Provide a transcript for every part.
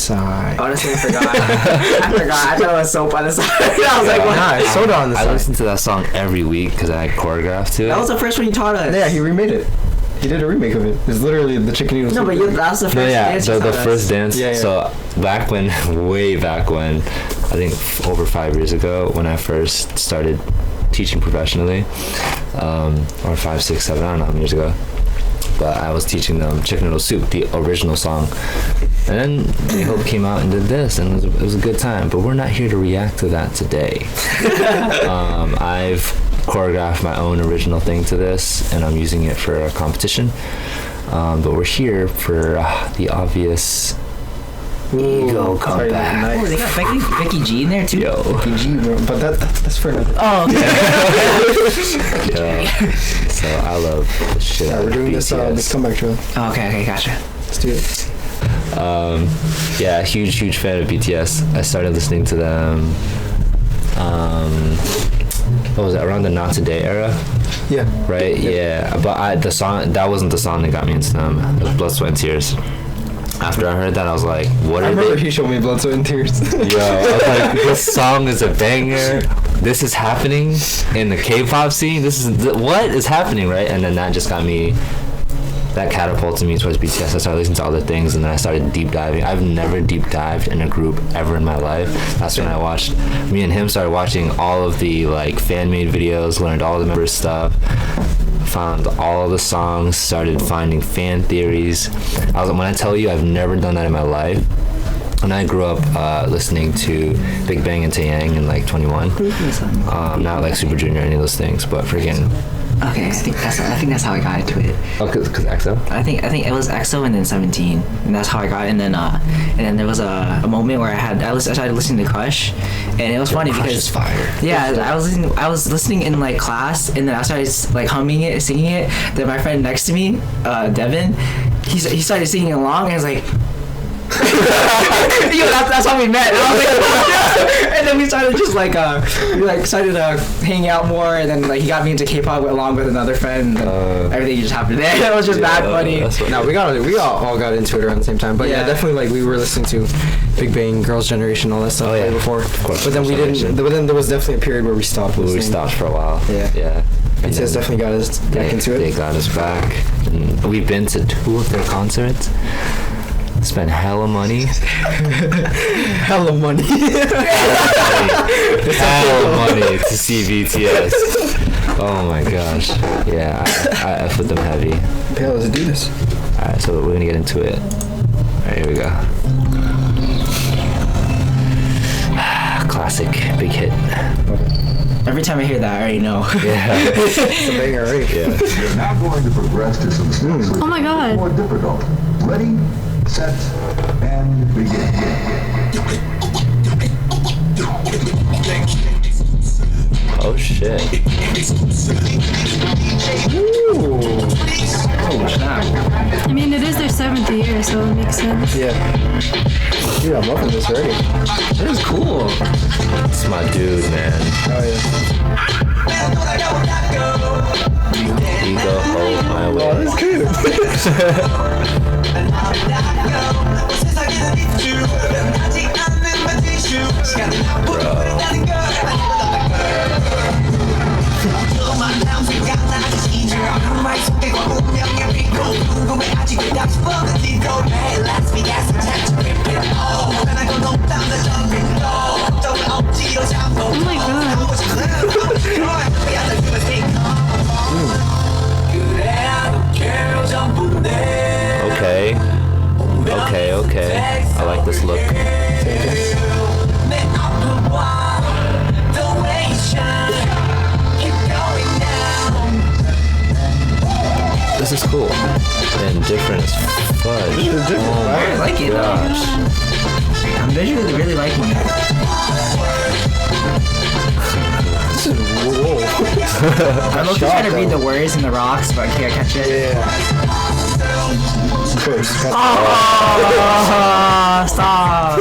side. Honestly, I forgot. I thought it was soap on the side. I was like, what? Nah, it's soda on the side. I listen to that song every week because I choreographed to it. That was the first one you taught us. Yeah, he remade it. He did a remake of it. It's literally the chicken noodle. No, but that was the first dance. So the first dance. Yeah. So way back when, I think over 5 years ago, when I first started teaching professionally, or 5, 6, 7, I don't know how many years ago. But I was teaching them Chicken Noodle Soup, the original song. And then J-Hope came out and did this, and it was a good time. But we're not here to react to that today. I've choreographed my own original thing to this, and I'm using it for a competition. But we're here for the obvious ego comeback. Oh, they got Becky G in there too. Yo. Becky G, bro. But that's for another. Oh, okay. Yeah. So I love the shit out of We're doing BTS. this comeback drill. Okay, gotcha. Let's do it. Yeah, huge fan of BTS. I started listening to them. What was it, around the Not Today era? Yeah. Right? Yeah. But the song, that wasn't the song that got me into them. It was Blood, Sweat, and Tears. After I heard that, I was like, what I are remember they? he showed me Blood, Sweat, and Tears. Yo, I was like, this song is a banger. This is happening in the K-pop scene. This is what is happening, right? And then that just got me. That catapulted me towards BTS. I started listening to other things, and then I started deep diving. I've never deep dived in a group ever in my life. That's when I watched. Me and him started watching all of the like fan-made videos, learned all the members' stuff, found all the songs, started finding fan theories. When I tell you, I've never done that in my life. And I grew up listening to Big Bang and Taeyang in like 21. Not like Super Junior or any of those things, but freaking. Okay, I think that's how I got into it. Oh, cause EXO. I think it was EXO and then 17, and that's how I got it. And then there was a moment where I started listening to Crush, and it was funny Crush because is fire. Yeah, I was listening in like class, and then I started like humming it, singing it. Then my friend next to me, Devin, he started singing along, and I was like. Yo, that's how we met. And I was like, and then we started just like started hanging out more, and then like he got me into K-pop along with another friend. And everything just happened there. It was just bad funny. No, we all got into it around the same time. But yeah, definitely like we were listening to Big Bang, Girls' Generation, all that stuff way before. Of course. But then we didn't. But then there was definitely a period where we stopped. We stopped for a while. Yeah. BTS definitely got us back into it. They got us back. And we've been to 2 of their concerts. Spent hella money. Hella money. Hella money to see BTS. Oh my gosh. Yeah, I F with them heavy. Yeah, let's do this. Alright, so we're gonna get into it. Alright, here we go. Classic, big hit. Every time I hear that, I already know. Yeah. It's a banger, right? Yeah. You're now going to progress to some skills which Oh my God. are more difficult. Ready, set, and begin. Oh shit. Ooh. Oh snap! I mean, it is their 7th year, so it makes sense. Yeah. Dude, I'm loving this already. This is cool. It's my dude, man. Oh yeah. Ego hold my way. Oh, this is good. Oh my God. Okay. I like this look. This is cool. And different as fudge. I like it. Gosh. I'm visually really liking it. This is whoa. I'm looking trying to read the words in the rocks, but I can't catch it. Yeah. Of course. Oh, stop!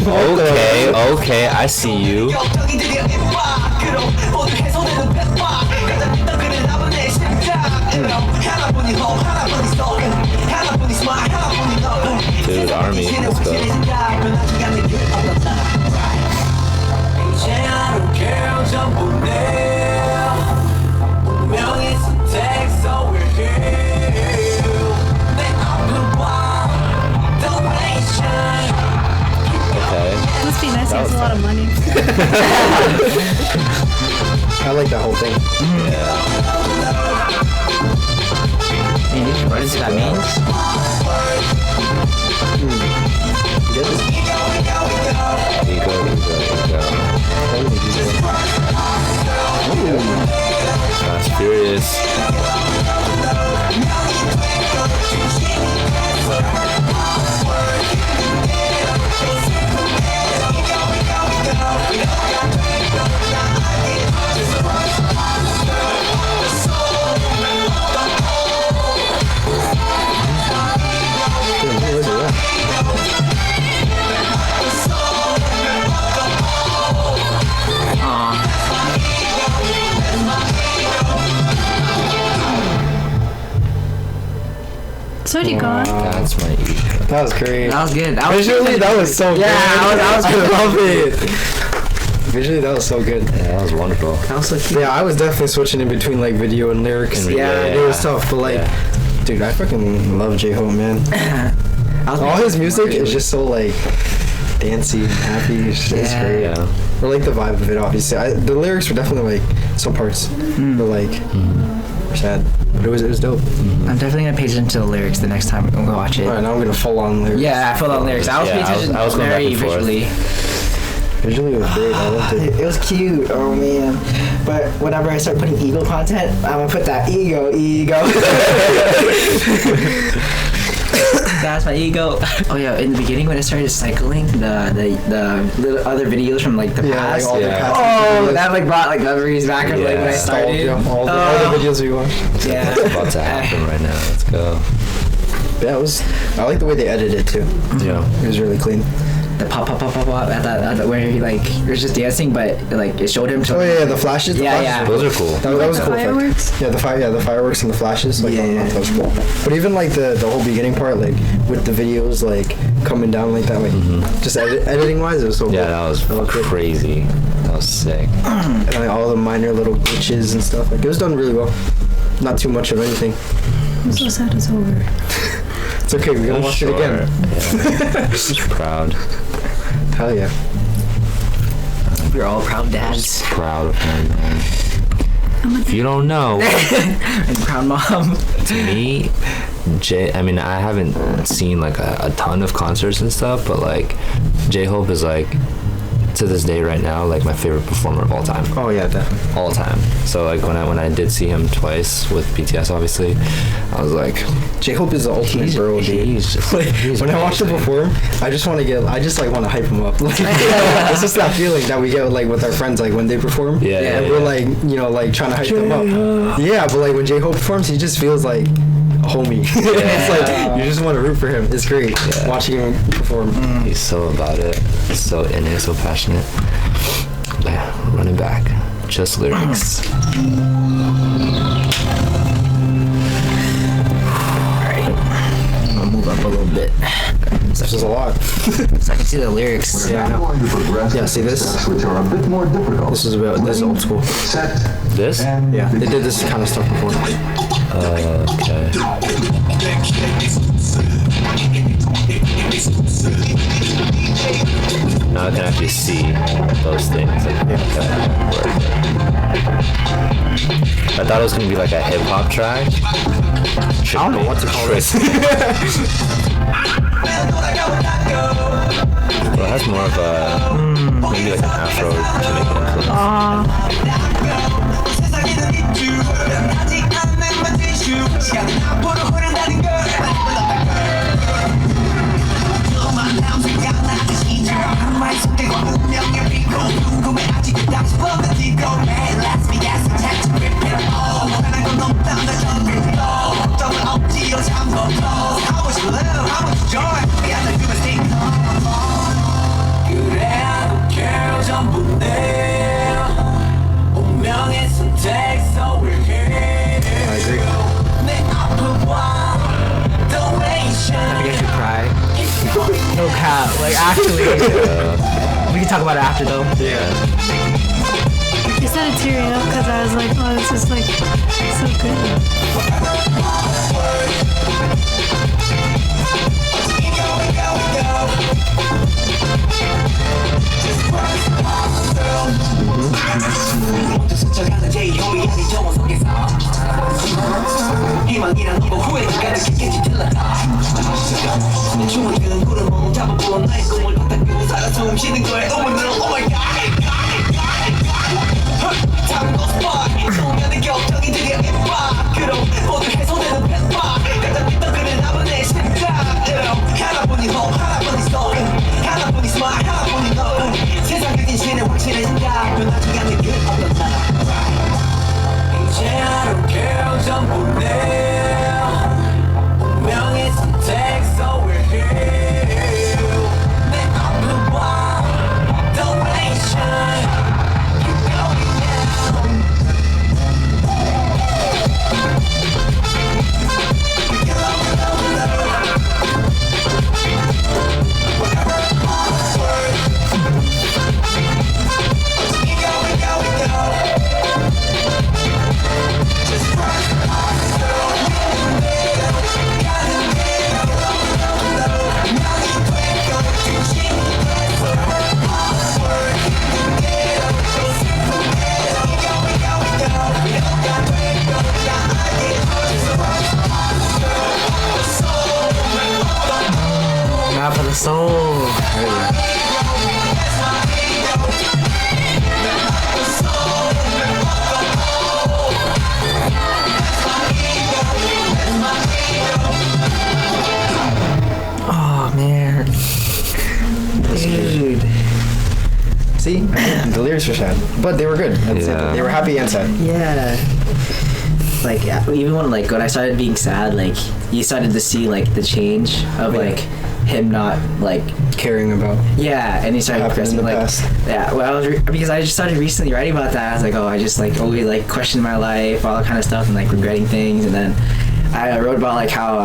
Okay, I see you. Dude, Army, let's go. Okay. Must be nice. He has a lot of money. I like that whole thing. Man, what is that means? Fast Furious. It's already gone. That's my ego. That was great. That was good. Visually, that was so good. Yeah, I love it. Visually, that was so good. Yeah, that was wonderful. That was so cute. Yeah, I was definitely switching in between like video and lyrics. And Yeah, yeah. it was tough, but like, dude, I fucking love J-Hope, man. All his music is just so like dancey and happy. It's great. Yeah. Or like the vibe of it, obviously. The lyrics were definitely like some parts were like sad, but it was dope. I'm definitely gonna pay attention to the lyrics the next time we watch it. All right, now I'm gonna full on lyrics. Yeah, full on lyrics. I was paying attention I was going very back and forth. visually. Visually it was great. I loved it. It was cute. Oh man. But whenever I start putting ego content, I'm gonna put that ego. That's my ego. Oh yeah, in the beginning when I started cycling, the little other videos from like the past. Like all the past Oh, videos. that like brought like memories back of like when I started. Nostalgia, all the videos we watched. Yeah. It's about to happen right now. Let's go. Yeah, it was. I like the way they edited it too. Yeah. It was really clean. The pop at that where he like was just dancing, but like it showed him to. Oh yeah, the flashes. The Yeah, flashes. yeah. Those are cool. That was The cool. effect. fireworks? Yeah, the fireworks and the flashes. Like, Yeah. that was cool. But even like the whole beginning part, like with the videos like coming down like that, like just editing wise, it was so cool. Yeah, that was good. crazy. That was sick. And like all the minor little glitches and stuff. Like it was done really well. Not too much of anything. I'm so sad it's over. It's okay. We're gonna watch it again. Yeah. Just proud. Hell yeah. We're all proud dads Proud of him, man. If you don't know, and proud mom. to me, I mean, I haven't seen like a ton of concerts and stuff, but like J-Hope is like, to this day right now, like my favorite performer of all time. Oh yeah, definitely. All time. So like when I did see him twice with BTS, obviously, I was like, J-Hope is the ultimate bro, dude. he's just Like, he's when I watch him amazing. perform, I just want to hype him up. Like, it's just that feeling that we get like with our friends, like when they perform. Yeah, yeah, and we're yeah. like, like trying to hype them up. Yeah, but like when J-Hope performs, he just feels like a homie. It's like you just want to root for him. It's great watching him perform. He's so about it, so in it, so passionate. Yeah, running back, just lyrics. I'll move up a little bit This is a lot. so I can see the lyrics. Yeah, I know. Going to progress Yeah, see this? steps which are a bit more difficult. This is old school. Set This? and Yeah, they did this kind of stuff before. Okay. Now I can actually see those things. Like, okay, word. I thought it was gonna be like a hip hop track. I don't know what to call this. Well, it has more of a maybe like an Afro Jamaican influence. That makes me cry. No cap. Like actually, we can talk about it after though. Yeah. I started tearing up because I was like, oh, this is like so good. 스쳐가는 제2호미안이 정원 속에서 희망이란 거 후회가 느끼겠지 틀렸다 내 춤은 그 구름 잡아본 나의 꿈을 바탕으로 살아 숨 쉬는 거에 오늘 Oh my God 잠깐 스팟 소년의 격정이 드디어 임박 그럼 모두 해소되는 펜파 가장 믿던 그는 남은 내 심장 하나뿐인 hope 하나뿐인 soul 하나뿐인 smile 하나뿐인 너 세상의 진실은 확실해진다 변하지 않는 그 어떤 나 이제 I don't care 전부 내 운명의 선택 so we're here 내 아픔과 donation keep going now Map of the soul. Oh man, dude. See, the lyrics were sad, but they were good. Yeah. They were happy and sad. Yeah. Like even when I started being sad, like you started to see like the change of Yeah. like him not like Caring about and he started happened in progressing the like past. yeah. Well, because I just started recently writing about that. I was like, oh, I just like always like questioned my life, all that kind of stuff, and like regretting things, and then I wrote about like how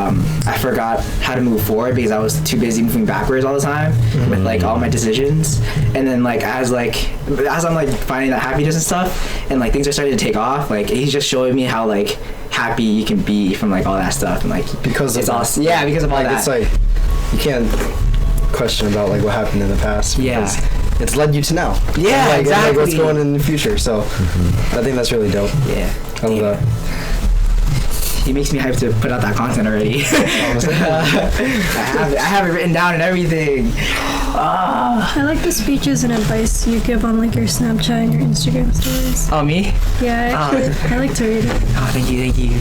I forgot how to move forward because I was too busy moving backwards all the time with like all my decisions, and then like as I'm like finding that happiness and stuff, and like things are starting to take off, like he's just showing me how like happy you can be from like all that stuff, and like Because of it's all that. yeah because of all Like that. it's like you can't question about like what happened in the past. Yeah. Because it's led you to now. Yeah, and, like, and, like, what's exactly. going on in the future. So I think that's really dope. yeah. I love that. He makes me hyped to put out that content already. I have it written down and everything. I like the speeches and advice you give on like your Snapchat and your Instagram stories. Oh, me? Yeah, I like to read it. Oh, thank you.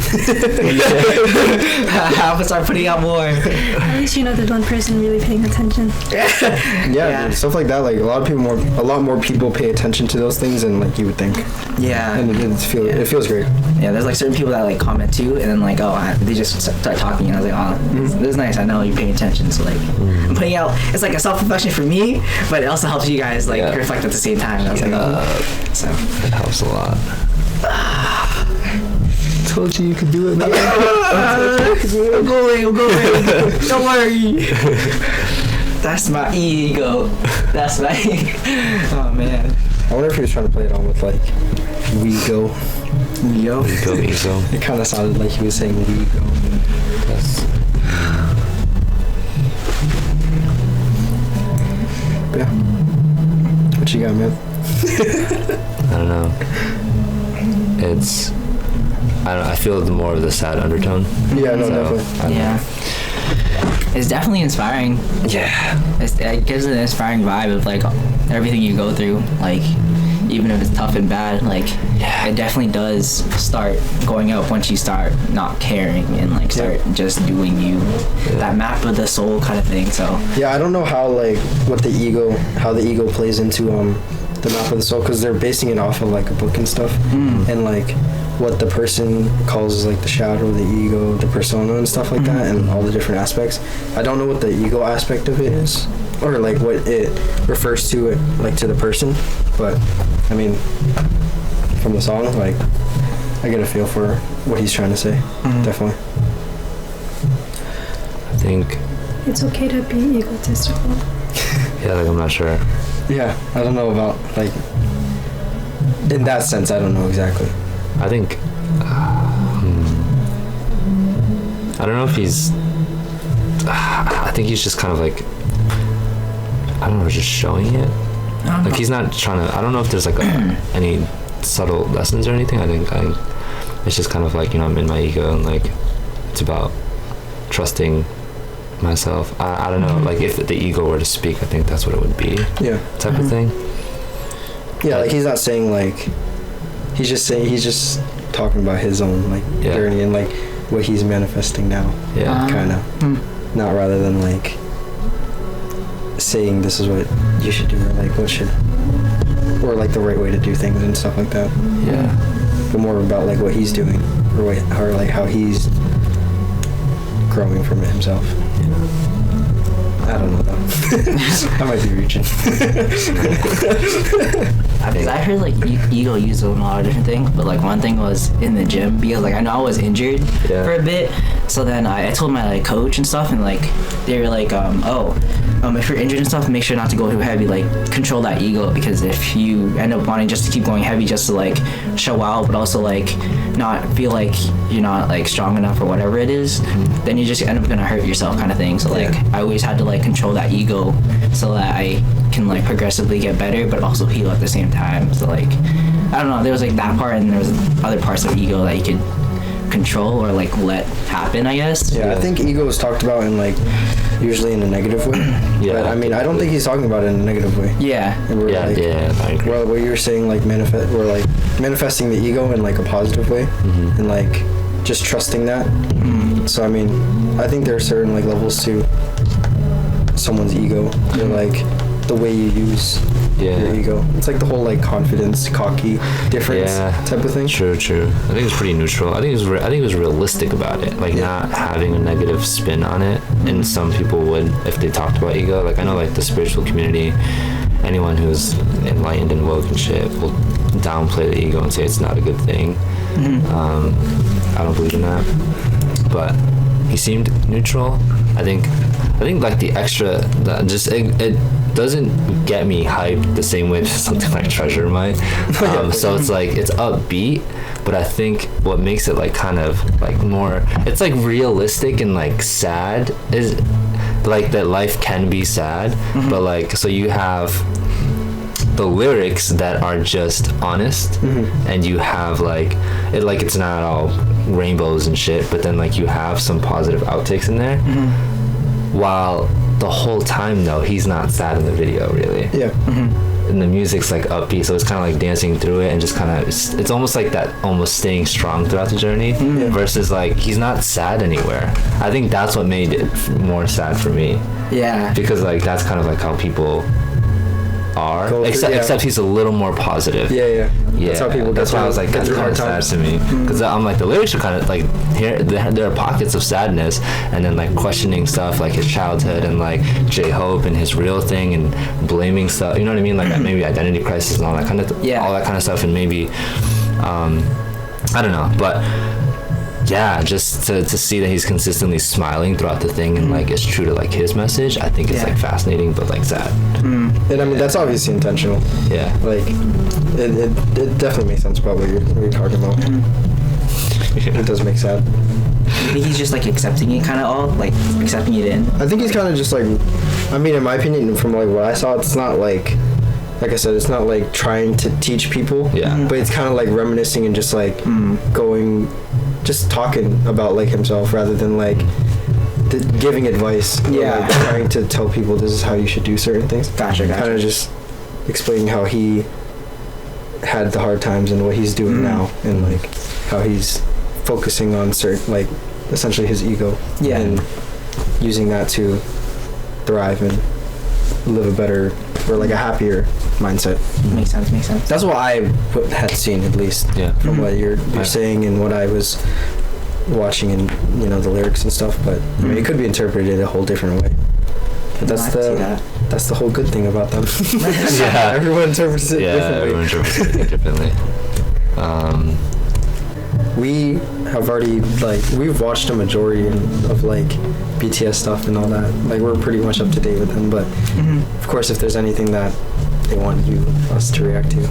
I'm gonna start putting out more. At least you know there's one person really paying attention. Yeah, dude, stuff like that. Like a lot more people pay attention to those things than like you would think, Yeah. and it feels great. Yeah, there's like certain people that like comment too, and then like, they just start talking, and I was like, oh, this is nice. I know you're paying attention. So like, I'm putting out. It's like a self-reflection for me, but it also helps you guys like reflect at the same time. And I was like, so It helps a lot. Told you could do it, man. I'm going. Don't worry. That's my ego. That's my. Oh man. I wonder if he was trying to play it on with like we go. Yo. Ego. It kind of sounded like he was saying we go. That's, Yeah. What you got, man? I don't know. I feel more of the sad undertone. Yeah, no, So, definitely. Yeah. It's definitely inspiring. Yeah. It gives an inspiring vibe of like everything you go through, like even if it's tough and bad, like it definitely does start going up once you start not caring and like start just doing you. That map of the soul kind of thing. So Yeah, I don't know how how the ego plays into the map of the soul, because they're basing it off of like a book and stuff, and like what the person calls like the shadow, the ego, the persona and stuff like that, and all the different aspects. I don't know what the ego aspect of it is, or like what it refers to, it like to the person, but I mean from the song, like I get a feel for what he's trying to say. Definitely. I think. It's okay to be egotistical. Yeah, like I'm not sure. Yeah, I don't know about like in that sense. I don't know exactly. I think. I don't know if he's. I think he's just kind of like. I don't know, just showing it. Like he's not trying to. I don't know if there's like any subtle lessons or anything. I think it's just kind of like, you know, I'm in my ego and like it's about trusting myself. I don't know. Like if the ego were to speak, I think that's what it would be. Yeah. Type of thing. Yeah, like he's not saying like. He's just talking about his own like journey and like what he's manifesting now. Yeah. Kind of. Not rather than like saying this is what you should do or like what should or like the right way to do things and stuff like that. Yeah. But more about like what he's doing or like how he's growing from it himself. I don't know though. I might be reaching. Because I heard like ego used in a lot of different things, but like one thing was in the gym because like I know I was injured for a bit, so then I told my like coach and stuff, and like they were like, if you're injured and stuff, make sure not to go too heavy, like control that ego, because if you end up wanting just to keep going heavy just to like show out, but also like not feel like you're not like strong enough or whatever it is, then you just end up gonna hurt yourself kind of thing. So like I always had to like control that ego so that I can like progressively get better but also heal at the same time. So like I don't know, there was like that part and there was other parts of ego that you could control or like let happen, I guess. Yeah, I think ego is talked about in like usually in a negative way. Yeah, but I mean I don't think he's talking about it in a negative way. Yeah. And we're I agree. Well, what you were saying, like we're like manifesting the ego in like a positive way, and like just trusting that. So I mean, I think there are certain like levels to someone's ego. They're like the way you use your ego. It's like the whole like confidence, cocky difference type of thing. True. I think it's pretty neutral. I think it was realistic about it, like not having a negative spin on it. And some people would, if they talked about ego. Like I know like the spiritual community, anyone who's enlightened and woke and shit will downplay the ego and say it's not a good thing. I don't believe in that, but he seemed neutral. I think like the extra, it doesn't get me hyped the same way that something like Treasure might. So it's like it's upbeat, but I think what makes it like kind of like more, it's like realistic and like sad, is like that life can be sad, but like so you have the lyrics that are just honest, and you have like it's not all rainbows and shit, but then like you have some positive outtakes in there, while the whole time though he's not sad in the video really. And the music's like upbeat, so it's kind of like dancing through it and just kind of it's almost like that, almost staying strong throughout the journey, versus like he's not sad anywhere. I think that's what made it more sad for me, because like that's kind of like how people are, except he's a little more positive. That's how people that's why I was like, that's kind of sad to me, because I'm like the lyrics are kind of like here there are pockets of sadness and then like questioning stuff like his childhood and like J-Hope and his real thing and blaming stuff, you know what I mean, like maybe identity crisis and all that kind of all that kind of stuff, and maybe I don't know, but just to see that he's consistently smiling throughout the thing and like it's true to like his message, I think it's like fascinating but like sad. And I mean that's obviously intentional. Like it definitely makes sense about what you're talking about. It does make sense. Maybe he's just like accepting it kind of all, like accepting it in. I think he's kind of just like, I mean in my opinion from like what I saw, it's not like I said, it's not like trying to teach people, but it's kind of like reminiscing and just like just talking about like himself rather than like giving advice. Like trying to tell people this is how you should do certain things. Gotcha. Kind of just explaining how he had the hard times and what he's doing now, and like how he's focusing on certain, like essentially his ego, and using that to thrive and live a better or like a happier mindset. Makes sense. That's what I had seen, at least, from what you're saying and what I was watching, and you know the lyrics and stuff. But I mean, it could be interpreted a whole different way. But that's the whole good thing about them. Everyone interprets it differently. Everyone interprets it differently. we have already like we've watched a majority of like BTS stuff and all that. Like we're pretty much up to date with them. But of course, if there's anything that they want us to react to,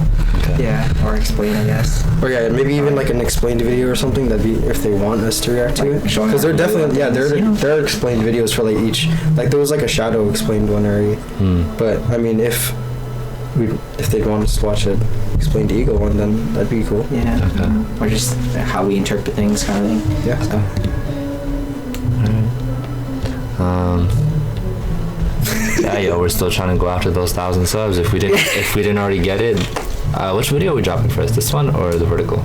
Yeah, or explain, I guess. or yeah, maybe even like an explained video or something, that'd be if they want us to react to it. Showing Because they're how to do definitely things, there are explained videos for like each. Like there was like a shadow explained one already. But I mean, if they'd want us to watch it explained Ego one, then that'd be cool. Yeah. Okay. Or just how we interpret things, kind of thing. Yeah. So, Yeah, yo, we're still trying to go after those 1,000 subs. If we didn't already get it, which video are we dropping first? This one or the vertical? I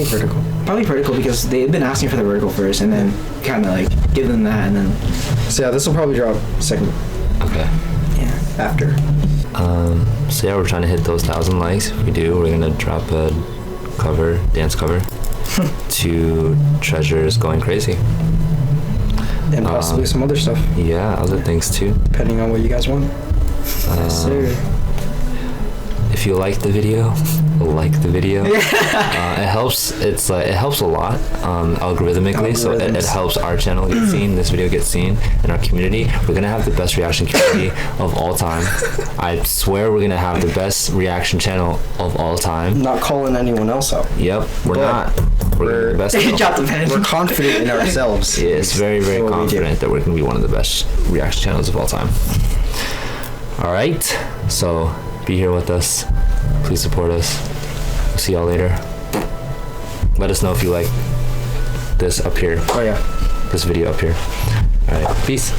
think vertical. probably vertical because they've been asking for the vertical first, and then kind of like give them that, and then So yeah, this will probably drop second Okay. yeah. after. So yeah, we're trying to hit those 1,000 likes. If we do, we're gonna drop a dance cover to Treasures Going Crazy. And possibly some other stuff, Yeah, other things too. depending on what you guys want. Yes, sir. If you like the video, like the video. It helps. It helps a lot algorithmically. So it Algorithms. helps our channel get seen. This video gets seen in our community. We're gonna have the best reaction community of all time. I swear we're gonna have the best reaction channel of all time. Not calling anyone else out. Yep, we're But not. We're the best. Drop the pen. We're confident in ourselves. Yeah, it's very, very What we do. confident that we're gonna be one of the best reaction channels of all time. All right, so be here with us. Please support us. We'll see y'all later. Let us know if you like this up here, Oh yeah. this video up here. All right, peace.